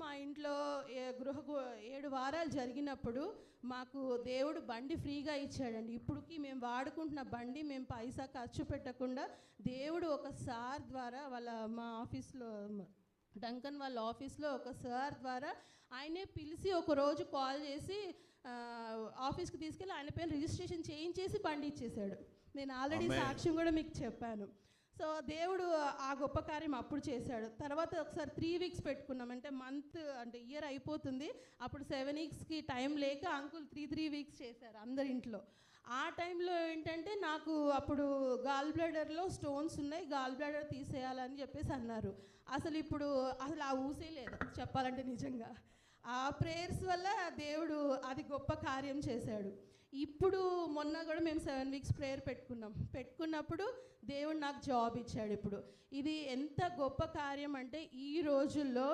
మా ఇంట్లో 7 వారాలు జరిగినప్పుడు మాకు దేవుడు బండి ఫ్రీగా ఇచ్చాడండి. ఇప్పటికి మేము వాడుకుంటున్న బండి మేము పైసా ఖర్చు పెట్టకుండా దేవుడు ఒక సార్ ద్వారా మా ఆఫీస్లో డంకన్ వాళ్ళ ఆఫీస్లో ఒక సార్ ద్వారా ఆయనే పిలిచి ఒకరోజు కాల్ చేసి ఆఫీస్కి తీసుకెళ్ళి ఆయన పేరు రిజిస్ట్రేషన్ చేయించేసి బండి ఇచ్చేసాడు. నేను ఆల్రెడీ సాక్ష్యం కూడా మీకు చెప్పాను. సో దేవుడు ఆ గొప్ప కార్యం అప్పుడు చేశాడు. తర్వాత ఒకసారి 3 వీక్స్ పెట్టుకున్నాం, అంటే ఇయర్ అయిపోతుంది. అప్పుడు 7 వీక్స్కి టైం లేక అంకుల్ 3 వీక్స్ చేశారు అందరి ఇంట్లో. ఆ టైంలో ఏంటంటే నాకు అప్పుడు గాల్ బ్లాడర్లో స్టోన్స్ ఉన్నాయి, గాల్ బ్లాడర్ తీసేయాలని చెప్పేసి అన్నారు. అసలు ఆ ఊసే లేదు చెప్పాలంటే. నిజంగా ఆ ప్రేయర్స్ వల్ల దేవుడు అది గొప్ప కార్యం చేశాడు. ఇప్పుడు మొన్న కూడా మేము 7 వీక్స్ ప్రేయర్ పెట్టుకున్నప్పుడు దేవుడు నాకు జాబ్ ఇచ్చాడు. ఇది ఎంత గొప్ప కార్యం అంటే ఈ రోజుల్లో